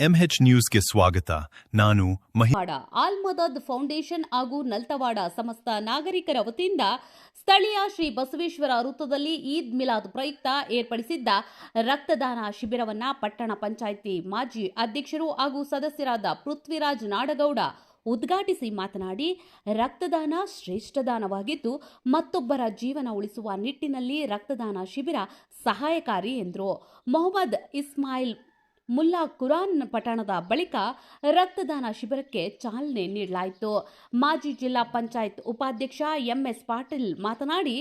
MH ನ್ಯೂಸ್ಗೆ ಸ್ವಾಗತ. ನಾನು ಆಲ್ ಮದದ್ ಫೌಂಡೇಶನ್ ಹಾಗೂ ನಲ್ತವಾಡ ಸಮಸ್ತ ನಾಗರಿಕರ ವತಿಯಿಂದ ಸ್ಥಳೀಯ ಶ್ರೀ ಬಸವೇಶ್ವರ ವೃತ್ತದಲ್ಲಿ ಈದ್ ಮಿಲಾದ್ ಪ್ರಯುಕ್ತ ಏರ್ಪಡಿಸಿದ್ದ ರಕ್ತದಾನ ಶಿಬಿರವನ್ನು ಪಟ್ಟಣ ಪಂಚಾಯಿತಿ ಮಾಜಿ ಅಧ್ಯಕ್ಷರು ಹಾಗೂ ಸದಸ್ಯರಾದ ಪೃಥ್ವಿರಾಜ್ ನಾಡಗೌಡ ಉದ್ಘಾಟಿಸಿ ಮಾತನಾಡಿ, ರಕ್ತದಾನ ಶ್ರೇಷ್ಠ ದಾನವಾಗಿದ್ದು ಮತ್ತೊಬ್ಬರ ಜೀವನ ಉಳಿಸುವ ನಿಟ್ಟಿನಲ್ಲಿ ರಕ್ತದಾನ ಶಿಬಿರ ಸಹಾಯಕಾರಿ ಎಂದರು. ಮೊಹಮ್ಮದ್ ಇಸ್ಮಾಯಿಲ್ ಮುಲ್ಲಾ ಕುರಾನ್ ಪಠಣದ ಬಳಿಕ ರಕ್ತದಾನ ಶಿಬಿರಕ್ಕೆ ಚಾಲನೆ ನೀಡಲಾಯಿತು. ಮಾಜಿ ಜಿಲ್ಲಾ ಪಂಚಾಯತ್ ಉಪಾಧ್ಯಕ್ಷ ಎಂಎಸ್ ಪಾಟೀಲ್ ಮಾತನಾಡಿ,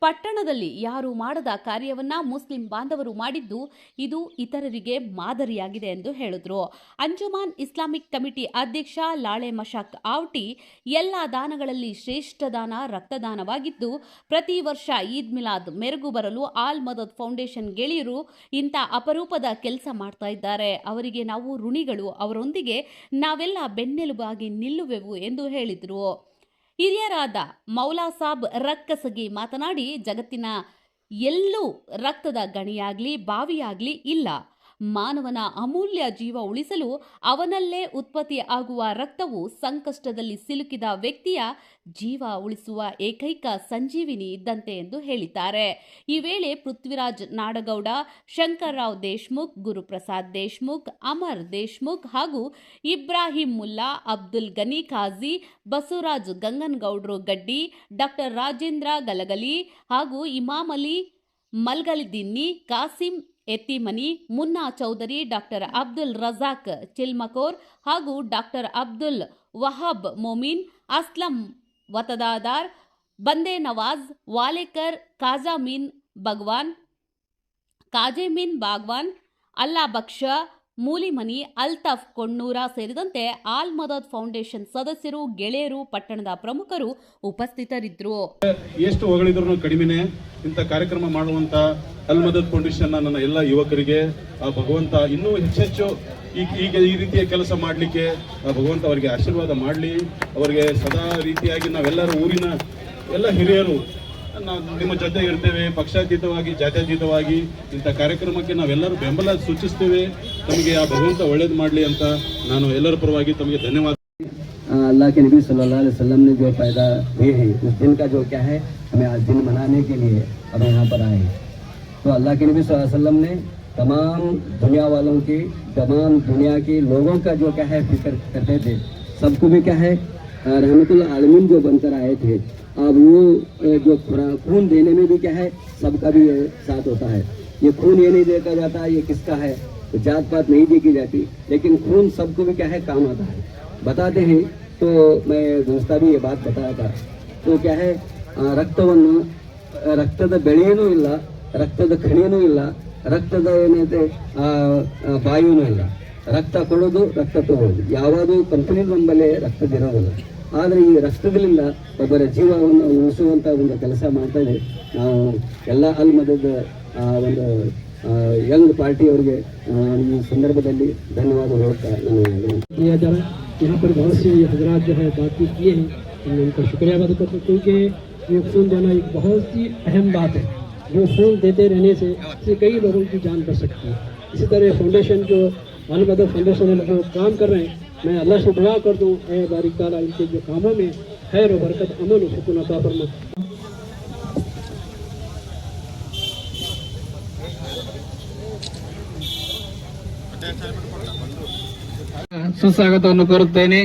ಪಟ್ಟಣದಲ್ಲಿ ಯಾರು ಮಾಡದ ಕಾರ್ಯವನ್ನ ಮುಸ್ಲಿಂ ಬಾಂಧವರು ಮಾಡಿದ್ದು ಇದು ಇತರರಿಗೆ ಮಾದರಿಯಾಗಿದೆ ಎಂದು ಹೇಳಿದರು. ಅಂಜುಮಾನ್ ಇಸ್ಲಾಮಿಕ್ ಕಮಿಟಿ ಅಧ್ಯಕ್ಷ ಲಾಳೆ ಮಶಾಕ್ ಆವಟಿ, ಎಲ್ಲ ದಾನಗಳಲ್ಲಿ ಶ್ರೇಷ್ಠ ದಾನ ರಕ್ತದಾನವಾಗಿದ್ದು ಪ್ರತಿ ವರ್ಷ ಈದ್ ಮಿಲಾದ್ ಮೆರುಗು ಬರಲು ಆಲ್ ಮದದ್ ಫೌಂಡೇಶನ್ ಗೆಳೆಯರು ಇಂಥ ಅಪರೂಪದ ಕೆಲಸ ಮಾಡ್ತಾ ಇದ್ದಾರೆ. ಅವರಿಗೆ ನಾವು ಋಣಿಗಳು. ಅವರೊಂದಿಗೆ ನಾವೆಲ್ಲ ಬೆನ್ನೆಲುಬಾಗಿ ನಿಲ್ಲುವೆವು ಎಂದು ಹೇಳಿದರು. ಹಿರಿಯರಾದ ಮೌಲಾ ಸಾಬ್ ರಕ್ಕಸಗಿ ಮಾತನಾಡಿ, ಜಗತ್ತಿನ ಎಲ್ಲೂ ರಕ್ತದ ಗಣಿಯಾಗ್ಲಿ ಬಾವಿಯಾಗ್ಲಿ ಇಲ್ಲ. ಮಾನವನ ಅಮೂಲ್ಯ ಜೀವ ಉಳಿಸಲು ಅವನಲ್ಲೇ ಉತ್ಪತ್ತಿ ಆಗುವ ರಕ್ತವು ಸಂಕಷ್ಟದಲ್ಲಿ ಸಿಲುಕಿದ ವ್ಯಕ್ತಿಯ ಜೀವ ಉಳಿಸುವ ಏಕೈಕ ಸಂಜೀವಿನಿ ಇದ್ದಂತೆ ಎಂದು ಹೇಳಿದ್ದಾರೆ. ಈ ವೇಳೆ ಪೃಥ್ವಿರಾಜ್ ನಾಡಗೌಡ, ಶಂಕರ್ರಾವ್ ದೇಶ್ಮುಖ್, ಗುರುಪ್ರಸಾದ್ ದೇಶ್ಮುಖ್, ಅಮರ್ ದೇಶ್ಮುಖ್ ಹಾಗೂ ಇಬ್ರಾಹಿಂ ಮುಲ್ಲಾ, ಅಬ್ದುಲ್ ಗನಿ ಖಾಜಿ, ಬಸವರಾಜ್ ಗಂಗನಗೌಡರು ಗಡ್ಡಿ, ಡಾಕ್ಟರ್ ರಾಜೇಂದ್ರ ಗಲಗಲಿ ಹಾಗೂ ಇಮಾಮ್ ಅಲಿ ಮಲ್ಗಲಿದಿನ್ನಿ, ಕಾಸಿಂ ಎತ್ತಿಮನಿ, ಮುನ್ನಾ ಚೌಧರಿ, ಡಾಕ್ಟರ್ ಅಬ್ದುಲ್ ರಜಾಕ್ ಚಿಲ್ಮಕೋರ್ ಹಾಗೂ ಡಾಕ್ಟರ್ ಅಬ್ದುಲ್ ವಹಾಬ್ ಮೊಮಿನ್, ಅಸ್ಲಂ ವತದಾದಾರ್, ಬಂದೆ ನವಾಜ್, ವಾಲೇಕರ್, ಕಾಜಾಮೀನ್ ಬಾಗ್ವಾನ್, ಅಲ್ಲಾ ಬಕ್ಷ, ಮೂಲಿಮನಿ, ಅಲ್ತಾಫ್ ಕೊಣ್ಣೂರ ಸೇರಿದಂತೆ ಆಲ್ ಮದದ್ ಫೌಂಡೇಶನ್ ಸದಸ್ಯರು, ಗೆಳೆಯರು, ಪಟ್ಟಣದ ಪ್ರಮುಖರು ಉಪಸ್ಥಿತರಿದ್ದರು. ಎಷ್ಟು ಹೊಗಳಿದ್ರು ಕಡಿಮೆನೆ. ಇಂಥ ಕಾರ್ಯಕ್ರಮ ಮಾಡುವಂತ ಅಲ್ ಮದದ್ ಫೌಂಡೇಶನ್ ನನ್ನ ಎಲ್ಲ ಯುವಕರಿಗೆ ಭಗವಂತ ಇನ್ನೂ ಹೆಚ್ಚೆಚ್ಚು ಈಗ ಈ ರೀತಿಯ ಕೆಲಸ ಮಾಡಲಿಕ್ಕೆ ಭಗವಂತ ಅವರಿಗೆ ಆಶೀರ್ವಾದ ಮಾಡಲಿ. ಅವರಿಗೆ ಸದಾ ರೀತಿಯಾಗಿ ನಾವೆಲ್ಲರೂ ಊರಿನ ಎಲ್ಲ ಹಿರಿಯರು ನಿಮ್ಮ ಜೊತೆ ಇರ್ತೇವೆ. ಪಕ್ಷಾತೀತವಾಗಿ ಜಾತ್ಯತೀತವಾಗಿ ಇಂಥ ಕಾರ್ಯಕ್ರಮಕ್ಕೆ ನಾವೆಲ್ಲರೂ ಬೆಂಬಲ ಸೂಚಿಸ್ತೇವೆ. ತಮಗೆ ಆ ಭಗವಂತ ಒಳ್ಳೇದು ಮಾಡಲಿ ಅಂತ ನಾನು ಎಲ್ಲರ ಪರವಾಗಿ ತಮಗೆ ಧನ್ಯವಾದ. अल्लाह के नबी सल्लल्लाहु अलैहि वसल्लम ने जो पैदा हुए हैं उस दिन का जो क्या है, हमें आज दिन मनाने के लिए अब यहाँ पर आए हैं. तो अल्लाह के नबी सल्लल्लाहु अलैहि वसल्लम ने तमाम दुनिया वालों की, तमाम दुनिया के लोगों का जो क्या है फिक्र करते थे. सबको भी क्या है रहमतुल आलमीन जो बनकर आए थे. अब वो जो खून देने में भी क्या है सबका भी साथ होता है. ये खून ये नहीं देखा जाता ये किसका है, तो जात पात नहीं देखी जाती, लेकिन खून सबको भी क्या है काम आता है. बताते हैं तो मैं दोस्ता भी ये बात बताया था. तो क्या है ರಕ್ತವನ್ನು ರಕ್ತದ ಬೆಳೆಯೂ ಇಲ್ಲ, ರಕ್ತದ ಖಣಿಯೂ ಇಲ್ಲ, ರಕ್ತದ ಏನೈತೆ ಬಾಯಿನೂ ಇಲ್ಲ. ರಕ್ತ ಕೊಡೋದು ರಕ್ತ ತಗೊಳ್ಳೋದು ಯಾವುದು ಕಂಪನಿ ನಮ್ಮಲ್ಲೇ ರಕ್ತದಿರೋದಿಲ್ಲ. ಆದರೆ ಈ ರಕ್ತದಿಂದ ಒಬ್ಬರ ಜೀವವನ್ನು ಉಳಿಸುವಂಥ ಒಂದು ಕೆಲಸ ಮಾಡ್ತಾ ಇದೆ. ನಾವು ಎಲ್ಲ ಅಲ್ ಮದದ್ ಒಂದು ಯಂಗ್ ಪಾರ್ಟಿಯವರಿಗೆ ಈ ಸಂದರ್ಭದಲ್ಲಿ ಧನ್ಯವಾದ ಹೇಳ್ತಾ ನಾನು यहाँ पर बहुत से हजरात जो है बातचीत किए हैं, मैं उनका शुक्रिया अदा करता हूँ, क्योंकि ये खून देना एक बहुत ही अहम बात है. वो खून देते रहने से कई लोगों की जान बच सकती है. इसी तरह फाउंडेशन जो अल मदद फाउंडेशन जो काम कर रहे हैं, मैं अल्लाह से दुआ कर दूँ ए बारिक ताला इनके जो कामों में खैर और बरकत, अमन और सुकून अता फरमा. ಸುಸ್ವಾಗತವನ್ನು ಕೋರುತ್ತೇನೆ.